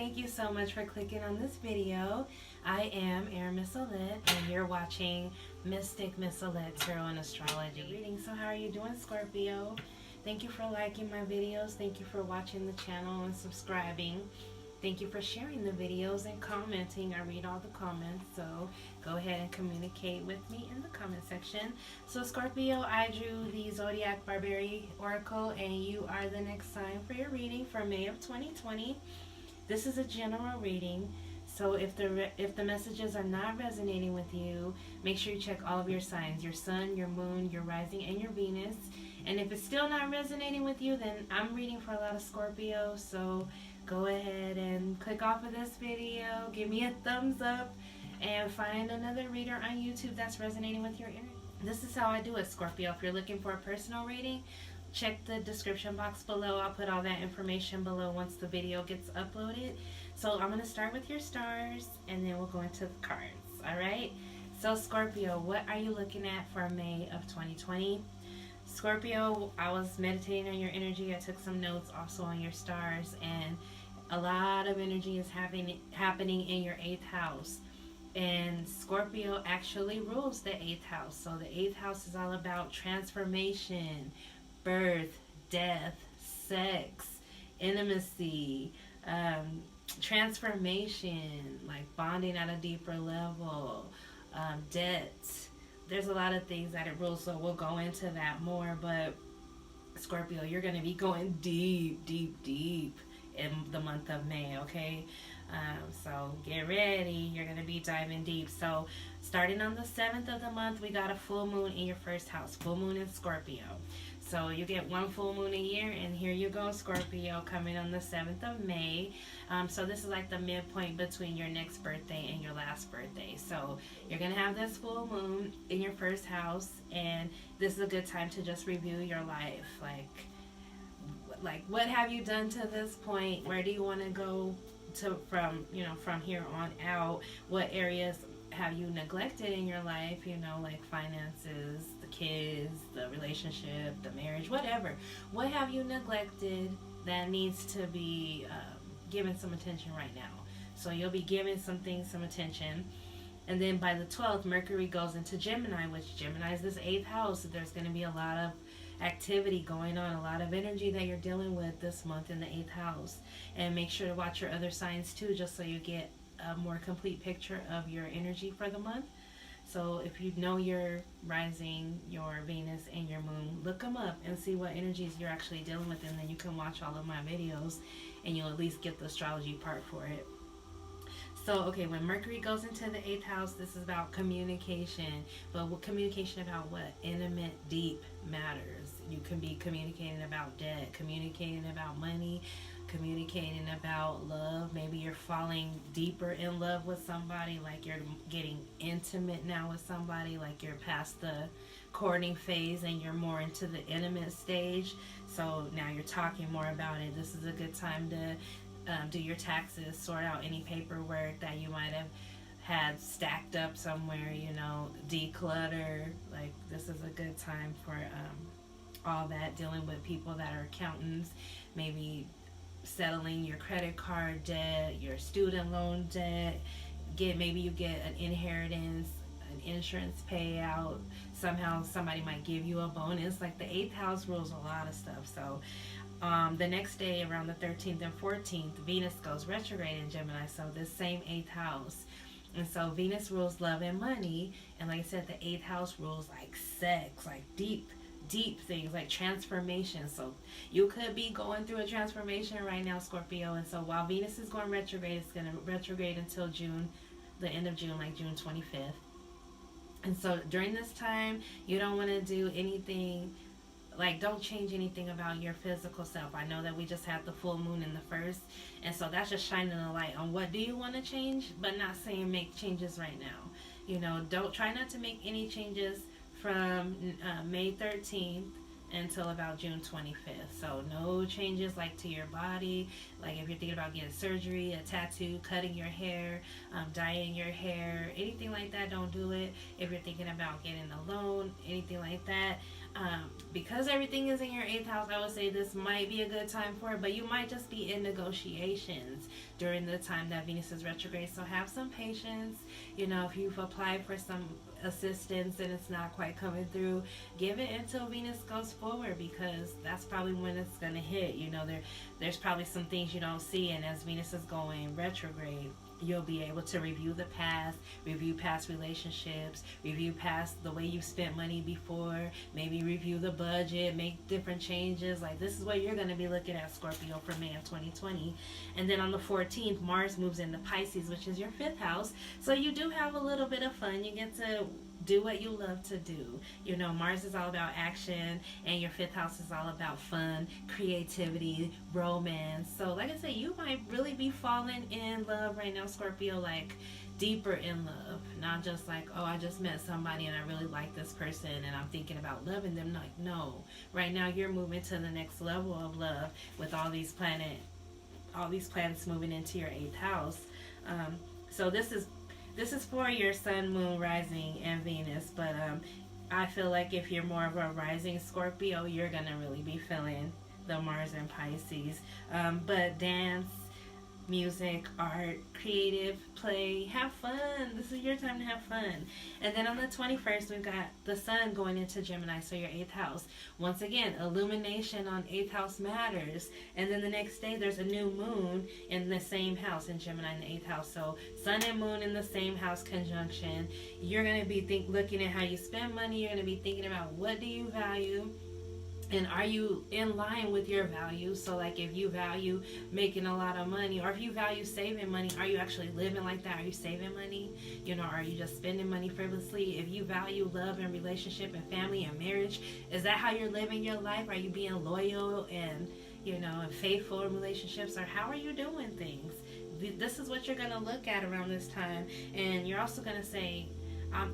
thank you so much for clicking on this video. I am Miss Alette, and you're watching Mystic Miss Alette Tarot and Astrology reading. So how are you doing, Scorpio? Thank you for liking my videos. Thank you for watching the channel and subscribing. Thank you for sharing the videos and commenting. I read all the comments, so go ahead and communicate with me in the comment section. So Scorpio, I drew the Zodiac Barbary Oracle, and you are the next sign for your reading for May of 2020. This is a general reading, so if the messages are not resonating with you, make sure you check all of your signs, your sun, your moon, your rising, and your Venus. And if it's still not resonating with you, then I'm reading for a lot of Scorpio, so go ahead and click off of this video, give me a thumbs up, and find another reader on YouTube that's resonating with your energy. This is how I do it, Scorpio. If you're looking for a personal reading, check the description box below. I'll put all that information below once the video gets uploaded. So I'm going to start with your stars, and then we'll go into the cards. Alright? So Scorpio, what are you looking at for May of 2020? Scorpio, I was meditating on your energy. I took some notes also on your stars, and a lot of energy is happening in your 8th house. And Scorpio actually rules the 8th house. So the 8th house is all about transformation, birth, death, sex, intimacy, transformation, like bonding at a deeper level, debt. There's a lot of things that it rules, so we'll go into that more. But Scorpio, you're going to be going deep, deep, deep in the month of May, okay? So get ready. You're going to be diving deep. So starting on the 7th of the month, we got a full moon in your 1st house. Full moon in Scorpio. So you get one full moon a year, and here you go, Scorpio, coming on the 7th of May. So this is like the midpoint between your next birthday and your last birthday. So you're going to have this full moon in your 1st house, and this is a good time to just review your life. Like what have you done to this point? Where do you want to go to from here on out? What areas have you neglected in your life, like finances, the kids, the relationship, the marriage, whatever. What have you neglected that needs to be given some attention right now? So you'll be giving some things some attention. And then by the 12th, Mercury goes into Gemini, which Gemini is this 8th house. There's going to be a lot of activity going on, a lot of energy that you're dealing with this month in the 8th house. And make sure to watch your other signs too, just so you get a more complete picture of your energy for the month. So if you know your rising, your Venus, and your moon, look them up and see what energies you're actually dealing with, and then you can watch all of my videos and you'll at least get the astrology part for it. So, okay, when Mercury goes into the 8th house, this is about communication. But communication about what? Intimate, deep matters. You can be communicating about debt, communicating about money, communicating about love. Maybe you're falling deeper in love with somebody, like you're getting intimate now with somebody, like you're past the courting phase and you're more into the intimate stage. So now you're talking more about it. This is a good time to do your taxes, sort out any paperwork that you might have had stacked up somewhere, declutter. Like, this is a good time for all that, dealing with people that are accountants, maybe settling your credit card debt, your student loan debt. Maybe you get an inheritance, an insurance payout. Somehow somebody might give you a bonus. Like, the 8th house rules a lot of stuff. So the next day, around the 13th and 14th, Venus goes retrograde in Gemini, so this same 8th house. And so Venus rules love and money, and like I said, the 8th house rules like sex, like deep things, like transformation. So you could be going through a transformation right now, Scorpio. And so while Venus is going retrograde, it's going to retrograde until June, the end of June, like June 25th. And so during this time, you don't want to do anything, like, don't change anything about your physical self. I know that we just had the full moon in the 1st, and so that's just shining a light on what do you want to change, but not saying make changes right now. Don't try not to make any changes from May 13th until about June 25th. So no changes like to your body. Like if you're thinking about getting surgery, a tattoo, cutting your hair, dyeing your hair, anything like that, don't do it. If you're thinking about getting a loan, anything like that, because everything is in your 8th house, I would say this might be a good time for it, but you might just be in negotiations during the time that Venus is retrograde. So have some patience. You know, if you've applied for some assistance and it's not quite coming through, give it until Venus goes forward, because that's probably when it's going to hit. You know, there's probably some things you don't see, and as Venus is going retrograde, you'll be able to review the past, review past relationships, review past the way you spent money before, maybe review the budget, make different changes. Like, this is what you're going to be looking at, Scorpio, for May of 2020. And then on the 14th, Mars moves into Pisces, which is your 5th house. So you do have a little bit of fun. You get to do what you love to do. You know, Mars is all about action, and your 5th house is all about fun, creativity, romance. So like I said, you might really be falling in love right now, Scorpio, like deeper in love. Not just like, oh, I just met somebody and I really like this person and I'm thinking about loving them. Like, no. Right now you're moving to the next level of love with all these planets moving into your 8th house. So this is for your sun, moon, rising, and Venus. But I feel like if you're more of a rising Scorpio, you're going to really be feeling the Mars and Pisces. But dance, music, art, creative, play, have fun. This is your time to have fun. And then on the 21st, we've got the sun going into Gemini, so your 8th house. Once again, illumination on 8th house matters. And then the next day, there's a new moon in the same house, in Gemini in the 8th house. So sun and moon in the same house conjunction. You're going to be looking at how you spend money. You're going to be thinking about what do you value, and are you in line with your values? So like if you value making a lot of money, or if you value saving money, are you actually living like that? Are you saving money? You know, are you just spending money frivolously? If you value love and relationship and family and marriage, is that how you're living your life? Are you being loyal and, you know, and faithful in relationships? Or how are you doing things? This is what you're going to look at around this time. And you're also going to say,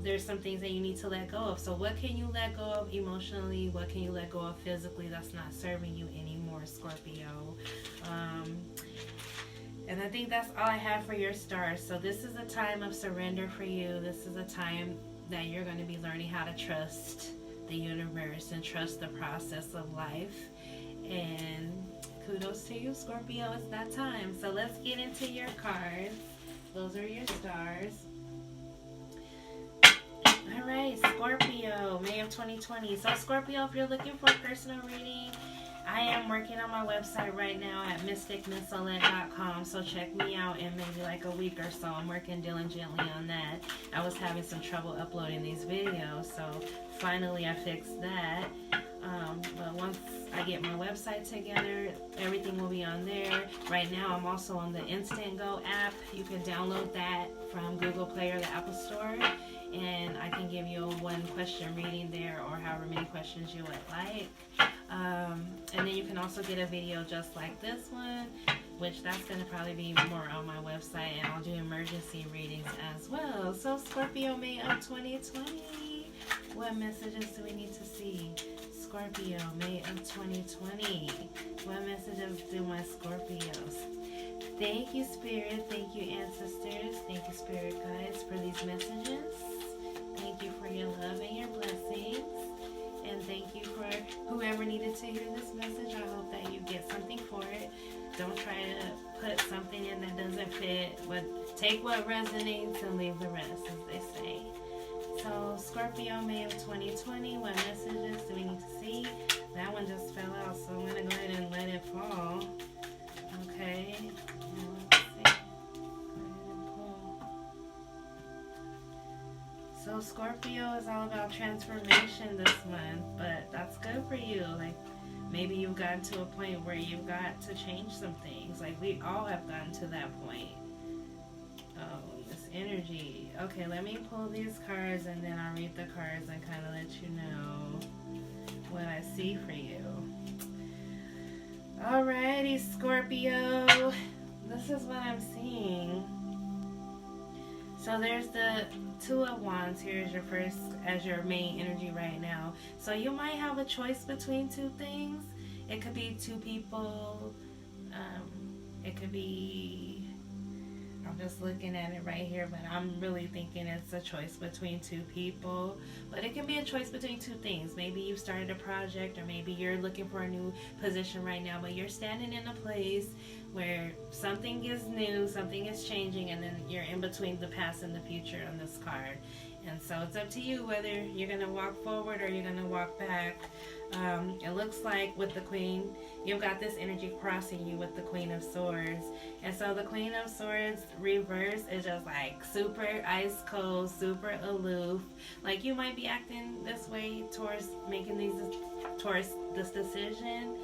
there's some things that you need to let go of. So what can you let go of emotionally? What can you let go of physically that's not serving you anymore, Scorpio? And I think that's all I have for your stars. So this is a time of surrender for you. This is a time that you're going to be learning how to trust the universe and trust the process of life. And kudos to you, Scorpio. It's that time. So let's get into your cards. Those are your stars. Alright, Scorpio, May of 2020. So Scorpio, if you're looking for a personal reading, I am working on my website right now at mysticmissolette.com. So check me out in maybe like a week or so. I'm working diligently on that. I was having some trouble uploading these videos, so finally I fixed that. But once I get my website together, everything will be on there. Right now I'm also on the Instant Go app. You can download that from Google Play or the Apple Store, and I can give you a 1-question reading there, or however many questions you would like. And then you can also get a video just like this one, which that's going to probably be more on my website, and I'll do emergency readings as well. So Scorpio, May of 2020. What messages do we need to see? Scorpio, May of 2020. What messages do my Scorpios? Thank you, Spirit. Thank you, Ancestors. Thank you, Spirit Guides, for these messages. Thank you for your love and your blessings. And thank you for whoever needed to hear this message. I hope that you get something for it. Don't try to put something in that doesn't fit, but take what resonates and leave the rest, as they say. So Scorpio, May of 2020, what messages do we need to see? That one just fell out, so I'm going to go ahead and let it fall. Okay. Now let's see. Go ahead and pull. So Scorpio is all about transformation this month, but that's good for you. Like, maybe you've gotten to a point where you've got to change some things. Like, we all have gotten to that point. Oh, this energy. Okay, let me pull these cards and then I'll read the cards and kind of let you know what I see for you. Alrighty, Scorpio. This is what I'm seeing. So there's the Two of Wands here as your first, as your main energy right now. So you might have a choice between two things. It could be two people. It could be, I'm just looking at it right here, but I'm really thinking it's a choice between two people. But it can be a choice between two things. Maybe you've started a project, or maybe you're looking for a new position right now, but you're standing in a place where something is new, something is changing, and then you're in between the past and the future on this card. And so it's up to you whether you're going to walk forward or you're going to walk back. It looks like with the Queen, you've got this energy crossing you with the Queen of Swords. And so the Queen of Swords reverse is just like super ice cold, super aloof. Like you might be acting this way towards making towards this decision.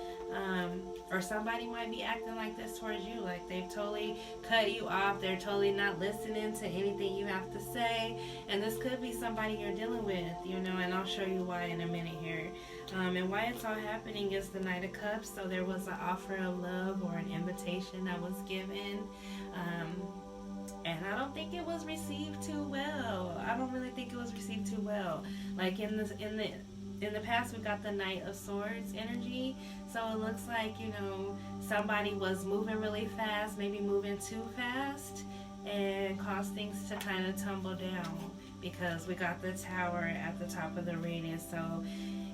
Or somebody might be acting like this towards you, like they've totally cut you off, they're totally not listening to anything you have to say, and this could be somebody you're dealing with, you know, and I'll show you why in a minute here. And why it's all happening is the Knight of Cups. So there was an offer of love or an invitation that was given, and I don't think it was received too well. I don't really think it was received too well. Like in the past, we got the Knight of Swords energy. So it looks like, you know, somebody was moving really fast, maybe moving too fast, and caused things to kind of tumble down, because we got the Tower at the top of the reading. So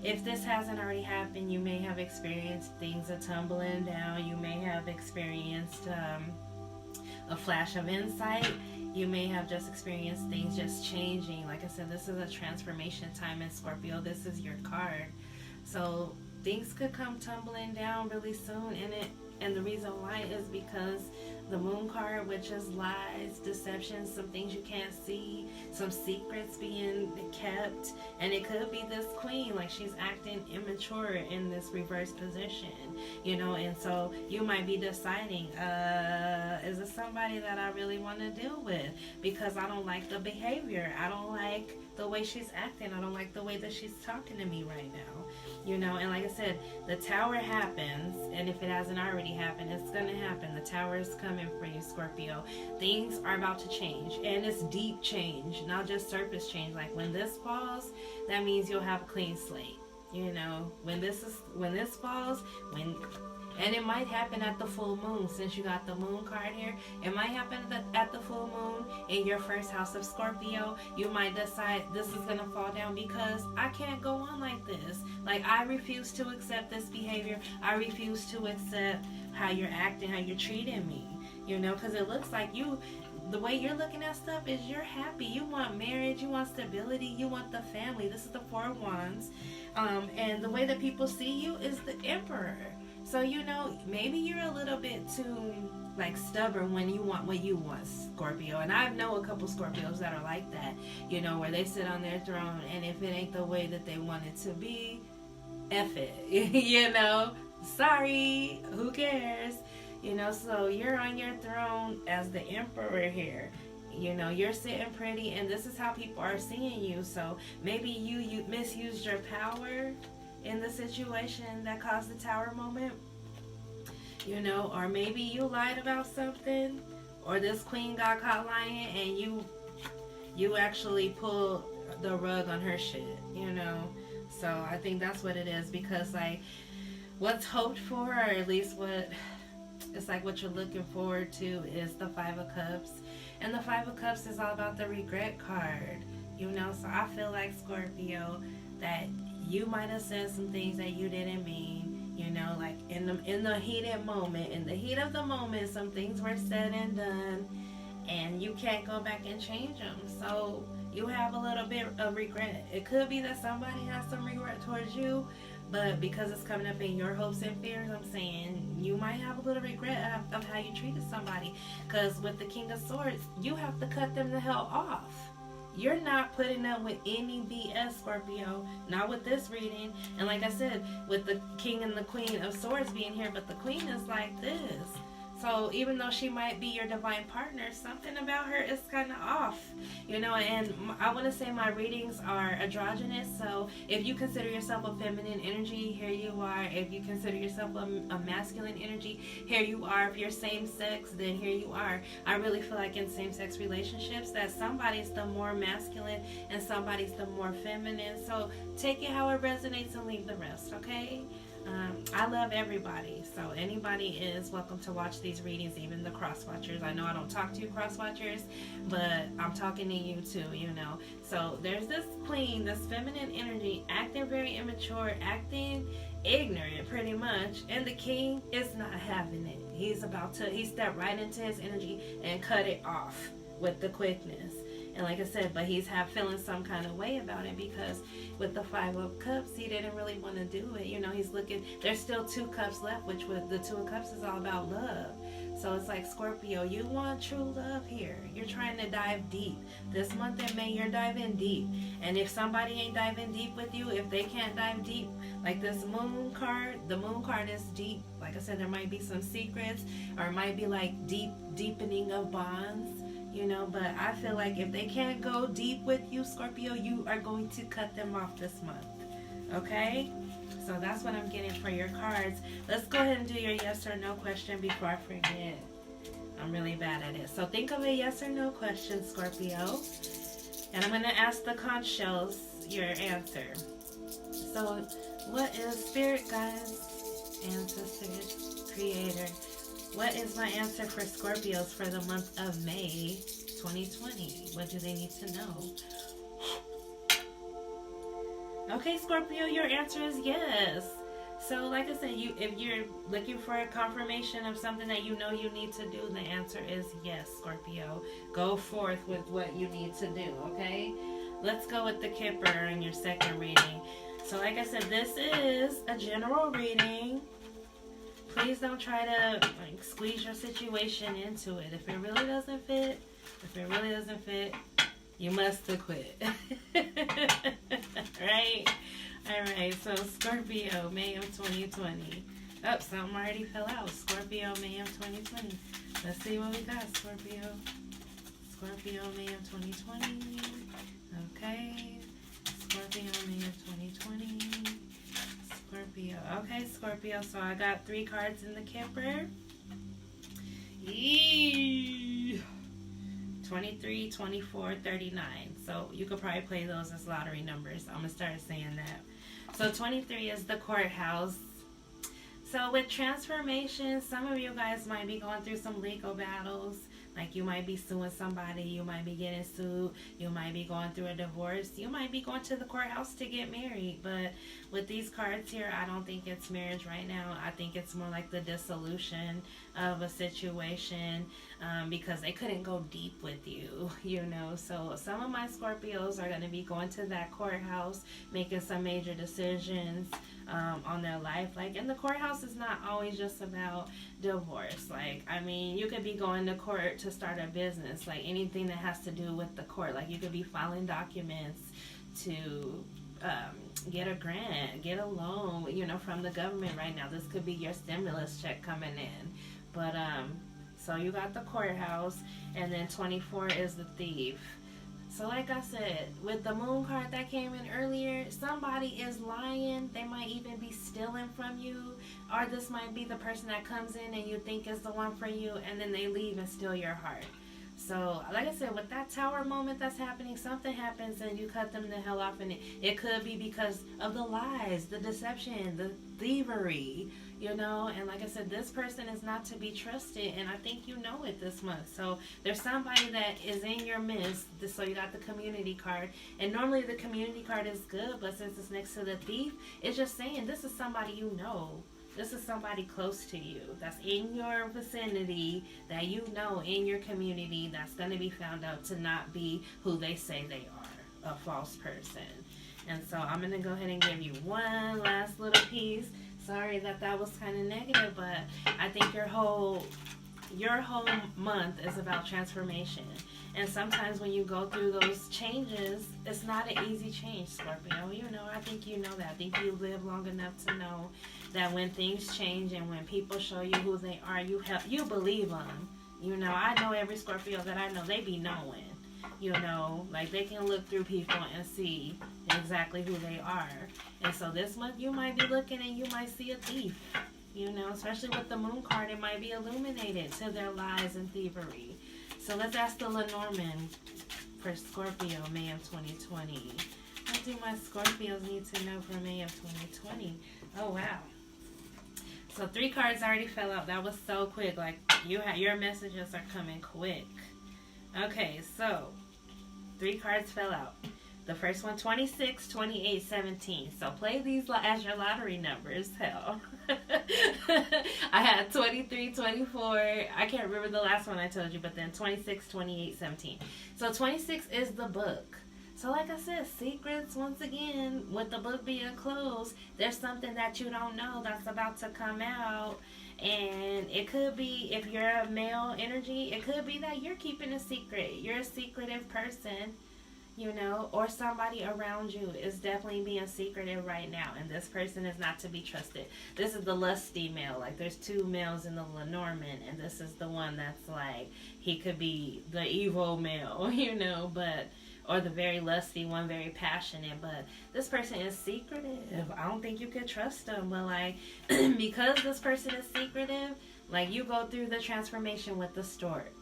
if this hasn't already happened, you may have experienced things are tumbling down. You may have experienced a flash of insight. You may have just experienced things just changing. Like I said, this is a transformation time in Scorpio. This is your card. So things could come tumbling down really soon. And the reason why is because the Moon card, which is lies, deception, some things you can't see, some secrets being kept. And it could be this Queen, like she's acting immature in this reverse position, you know. And so you might be deciding, is it somebody that I really want to deal with? Because I don't like the behavior. I don't like the way she's acting. I don't like the way that she's talking to me right now, you know. And like I said, the Tower happens, and if it hasn't already happened, it's going to happen. The Tower is coming for you, Scorpio. Things are about to change, and it's deep change, not just surface change. Like when this falls, that means you'll have a clean slate, you know. When this falls, and it might happen at the full moon, since you got the Moon card here. It might happen at the full moon in your first house of Scorpio. You might decide this is going to fall down because I can't go on like this. Like, I refuse to accept this behavior. I refuse to accept how you're acting, how you're treating me. You know, because it looks like the way you're looking at stuff is you're happy. You want marriage, you want stability, you want the family. This is the Four of Wands. And the way that people see you is the Emperor. So, you know, maybe you're a little bit too, like, stubborn when you want what you want, Scorpio. And I know a couple Scorpios that are like that, you know, where they sit on their throne, and if it ain't the way that they want it to be, F it, you know. Sorry, who cares? You know, so you're on your throne as the Emperor here. You know, you're sitting pretty, and this is how people are seeing you. So maybe you misused your power in the situation that caused the Tower moment, you know. Or maybe you lied about something, or this Queen got caught lying, and you actually pulled the rug on her shit, you know. So I think that's what it is, because like what's hoped for, or at least what it's like what you're looking forward to, is the Five of Cups. And the Five of Cups is all about the regret card, you know. So I feel like, Scorpio, that you might have said some things that you didn't mean, you know, like in the heated moment, in the heat of the moment, some things were said and done, and you can't go back and change them. So you have a little bit of regret. It could be that somebody has some regret towards you, but because it's coming up in your hopes and fears, I'm saying you might have a little regret of how you treated somebody. Because with the King of Swords, you have to cut them the hell off. You're not putting up with any BS, Scorpio. Not with this reading. And like I said, with the King and the Queen of Swords being here, but the Queen is like this. So even though she might be your divine partner, something about her is kind of off, you know. And I want to say my readings are androgynous. So if you consider yourself a feminine energy, here you are. If you consider yourself a masculine energy, here you are. If you're same sex, then here you are. I really feel like in same sex relationships that somebody's the more masculine and somebody's the more feminine. So take it how it resonates and leave the rest, okay? I love everybody, so anybody is welcome to watch these readings, even the cross watchers. I know I don't talk to you cross watchers, but I'm talking to you too, you know. So there's this queen, this feminine energy, acting very immature, acting ignorant pretty much, and the king is not having it. He stepped right into his energy and cut it off with the quickness. And like I said, but he's feeling some kind of way about it, because with the 5 of Cups, he didn't really want to do it. You know, he's looking, there's still 2 cups left, which with the 2 of Cups is all about love. So it's like, Scorpio, you want true love here. You're trying to dive deep. This month in May, you're diving deep. And if somebody ain't diving deep with you, if they can't dive deep, like this moon card, the moon card is deep. Like I said, there might be some secrets, or it might be like deepening of bonds. You know, but I feel like if they can't go deep with you, Scorpio, you are going to cut them off this month. Okay? So that's what I'm getting for your cards. Let's go ahead and do your yes or no question before I forget. I'm really bad at it. So think of a yes or no question, Scorpio. And I'm going to ask the conch shells your answer. So what is Spirit, Guides, Ancestors, Creator? What is my answer for Scorpios for the month of May 2020? What do they need to know? Okay, Scorpio, your answer is yes. So like I said, if you're looking for a confirmation of something that you know you need to do, the answer is yes, Scorpio. Go forth with what you need to do, okay? Let's go with the Kipper in your second reading. So like I said, this is a general reading. Please don't try to squeeze your situation into it. If it really doesn't fit, you must have quit. Right? Alright, so Scorpio, May of 2020. Oh, something already fell out. Scorpio, May of 2020. Let's see what we got, Scorpio. Scorpio, May of 2020. Okay. Scorpio, May of 2020. Scorpio. Okay, Scorpio. So I got 3 cards in the Kipper. 23, 24, 39. So you could probably play those as lottery numbers. I'm going to start saying that. So 23 is the courthouse. So with transformation, some of you guys might be going through some legal battles. Like you might be suing somebody, you might be getting sued, you might be going through a divorce, you might be going to the courthouse to get married. But with these cards here, I don't think it's marriage right now. I think it's more like the dissolution of a situation, because they couldn't go deep with you, you know. So some of my Scorpios are going to be going to that courthouse, making some major decisions on their life. Like, and the courthouse is not always just about divorce. Like, I mean, you could be going to court to start a business, like anything that has to do with the court. Like, you could be filing documents to get a grant, get a loan, you know, from the government right now. This could be your stimulus check coming in. But so you got the courthouse, and then 24 is the thief. So like I said, with the moon card that came in earlier, somebody is lying. They might even be stealing from you. Or this might be the person that comes in and you think is the one for you, and then they leave and steal your heart. So like I said, with that tower moment that's happening, something happens and you cut them the hell off. And it could be because of the lies, the deception, the thievery, you know. And like I said, this person is not to be trusted, and I think you know it this month. So there's somebody that is in your midst. So you got the community card, and normally the community card is good, but since it's next to the thief, it's just saying this is somebody you know. This is somebody close to you that's in your vicinity, that you know, in your community, that's going to be found out to not be who they say they are, a false person. And so I'm going to go ahead and give you one last little piece. Sorry that was kind of negative, but I think your whole month is about transformation. And sometimes when you go through those changes, it's not an easy change, Scorpio. You know, I think you know that. I think you live long enough to know that when things change and when people show you who they are, you believe them. You know, I know every Scorpio that I know, they be knowing. You know, like they can look through people and see exactly who they are. And so this month you might be looking and you might see a thief. You know, especially with the moon card, it might be illuminated to their lies and thievery. So let's ask the Lenormand for Scorpio, May of 2020. What do my Scorpios need to know for May of 2020? Oh, wow. So 3 cards already fell out. That was so quick. Like, your messages are coming quick. Okay, so 3 cards fell out. The first one, 26, 28, 17. So play these as your lottery numbers. Hell. I had 23, 24. I can't remember the last one I told you, but then 26, 28, 17. So 26 is the book. So like I said, secrets, once again, with the book being closed, there's something that you don't know that's about to come out. And it could be, if you're a male energy, it could be that you're keeping a secret. You're a secretive person. You know, or somebody around you is definitely being secretive right now, and this person is not to be trusted. This is the lusty male. Like, there's 2 males in the Lenormand, and this is the one that's like, he could be the evil male, you know, but, or the very lusty one, very passionate, but this person is secretive. I don't think you could trust them, but like, because this person is secretive, like, you go through the transformation with the stork.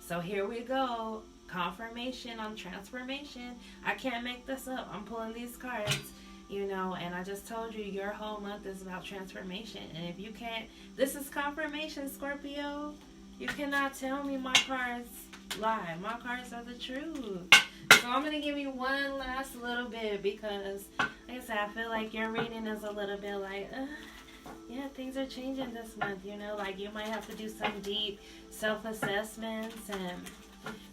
So here we go. Confirmation on transformation. I can't make this up. I'm pulling these cards, you know, and I just told you your whole month is about transformation. And if you can't, this is confirmation, Scorpio. You cannot tell me my cards lie. My cards are the truth. So I'm going to give you one last little bit because, like I said, I feel like your reading is a little bit like, yeah, things are changing this month, you know, like you might have to do some deep self-assessments. And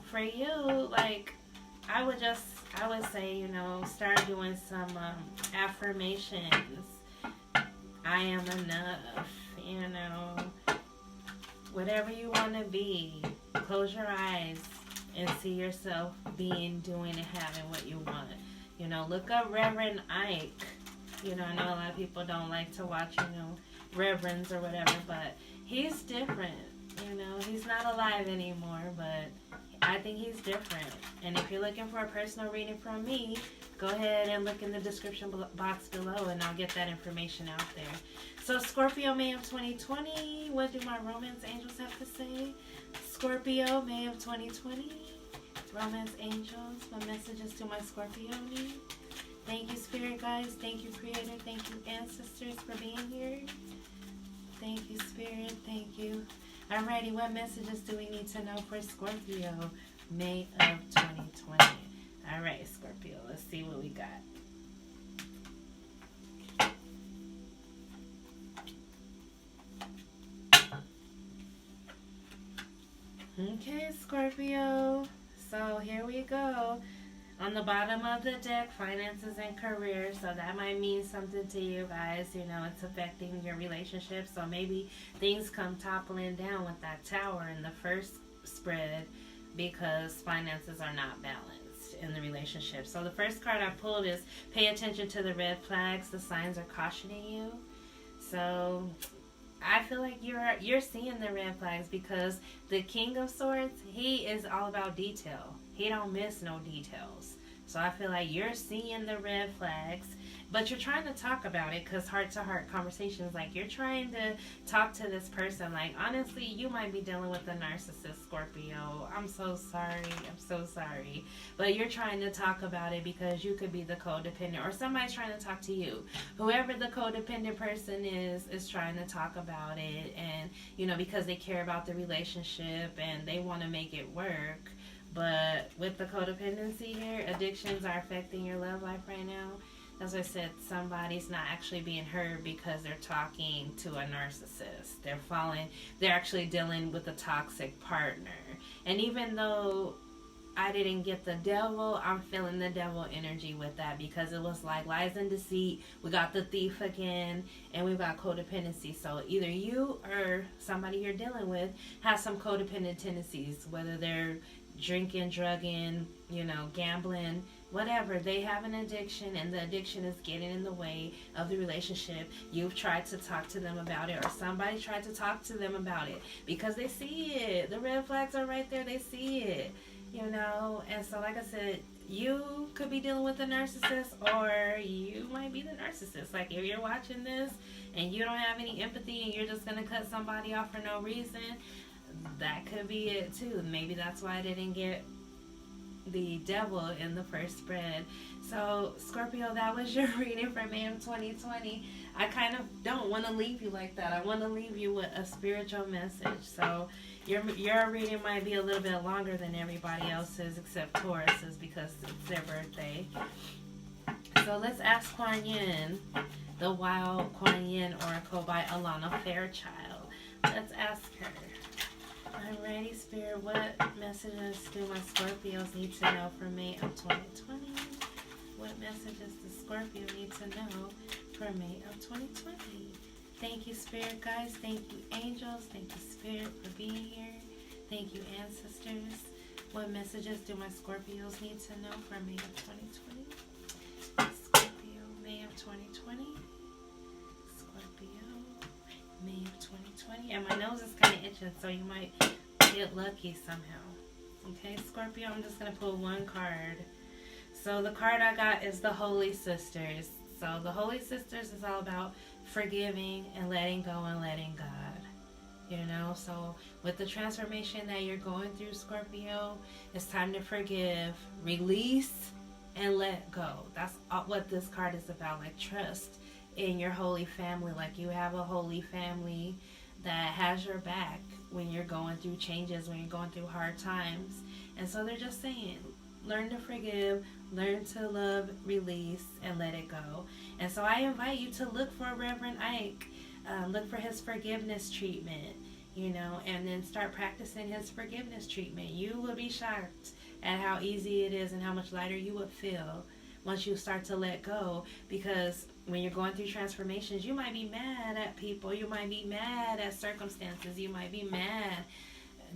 for you, like, I would say, you know, start doing some affirmations. I am enough, you know, whatever you want to be. Close your eyes and see yourself being, doing, and having what you want. You know, look up Reverend Ike. You know, I know a lot of people don't like to watch, you know, reverends or whatever, but he's different. You know, he's not alive anymore, but I think he's different. And if you're looking for a personal reading from me, go ahead and look in the description box below and I'll get that information out there. So Scorpio, May of 2020. What do my romance angels have to say? Scorpio, May of 2020. Romance angels, what messages to my Scorpio need? Thank you, Spirit guides. Thank you, Creator. Thank you, Ancestors, for being here. Thank you, Spirit. Thank you. Alrighty, what messages do we need to know for Scorpio, May of 2020? Alright, Scorpio, let's see what we got. Okay, Scorpio. So here we go. On the bottom of the deck, finances and career. So that might mean something to you guys. You know, it's affecting your relationship. So maybe things come toppling down with that tower in the first spread because finances are not balanced in the relationship. So the first card I pulled is pay attention to the red flags. The signs are cautioning you. So I feel like you're seeing the red flags because the King of Swords, he is all about detail. He don't miss no details. So I feel like you're seeing the red flags, but you're trying to talk about it because heart-to-heart conversations, like you're trying to talk to this person. Like, honestly, you might be dealing with a narcissist, Scorpio. I'm so sorry. I'm so sorry. But you're trying to talk about it because you could be the codependent or somebody's trying to talk to you. Whoever the codependent person is trying to talk about it and, you know, because they care about the relationship and they want to make it work. But with the codependency here, addictions are affecting your love life right now. As I said, somebody's not actually being heard because they're talking to a narcissist. They're actually dealing with a toxic partner. And even though I didn't get the devil, I'm feeling the devil energy with that because it was like lies and deceit. We got the thief again, and we've got codependency. So either you or somebody you're dealing with has some codependent tendencies, whether they're drinking, drugging, gambling, whatever. They have an addiction, and the addiction is getting in the way of the relationship. You've tried to talk to them about it, or somebody tried to talk to them about it, because they see it. The red flags are right there. They see it, And so, like I said, you could be dealing with a narcissist, or you might be the narcissist. Like, if you're watching this and you don't have any empathy and you're just going to cut somebody off for no reason, that could be it too. Maybe that's why I didn't get the devil in the first spread. So, Scorpio, that was your reading for May of 2020. I kind of don't want to leave you like that. I want to leave you with a spiritual message. So, your reading might be a little bit longer than everybody else's, except Taurus's, because it's their birthday. So, let's ask Kuan Yin, the Wild Kuan Yin Oracle by Alana Fairchild. Let's ask her. I'm ready, Spirit. What messages do my Scorpios need to know for May of 2020? What messages does Scorpio need to know for May of 2020? Thank you, Spirit guys. Thank you, angels. Thank you, Spirit, for being here. Thank you, ancestors. What messages do my Scorpios need to know for May of 2020? Scorpio, May of 2020. Scorpio, May of 2020. And my nose is kind of itching, so you might get lucky somehow. Okay, Scorpio, I'm just going to pull one card. So the card I got is the Holy Sisters. So the Holy Sisters is all about forgiving and letting go and letting God. So with the transformation that you're going through, Scorpio, it's time to forgive, release, and let go. That's what this card is about. Like, trust in your holy family. Like, you have a holy family that has your back when you're going through changes, when you're going through hard times. And so they're just saying, learn to forgive, learn to love, release, and let it go. And so I invite you to look for Reverend Ike. Look for his forgiveness treatment, and then start practicing his forgiveness treatment. You will be shocked at how easy it is and how much lighter you would feel once you start to let go. Because when you're going through transformations, you might be mad at people. You might be mad at circumstances. You might be mad,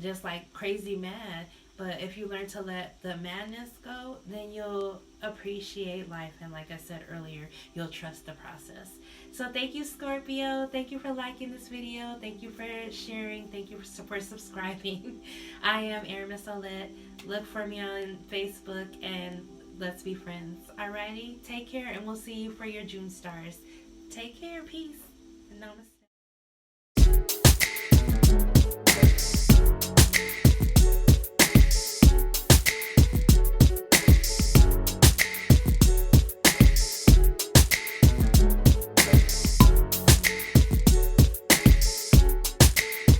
just like crazy mad. But if you learn to let the madness go, then you'll appreciate life. And like I said earlier, you'll trust the process. So thank you, Scorpio. Thank you for liking this video. Thank you for sharing. Thank you for subscribing. I am Aramis Olette. Look for me on Facebook and let's be friends. Alrighty? Take care, and we'll see you for your June stars. Take care. Peace. Namaste.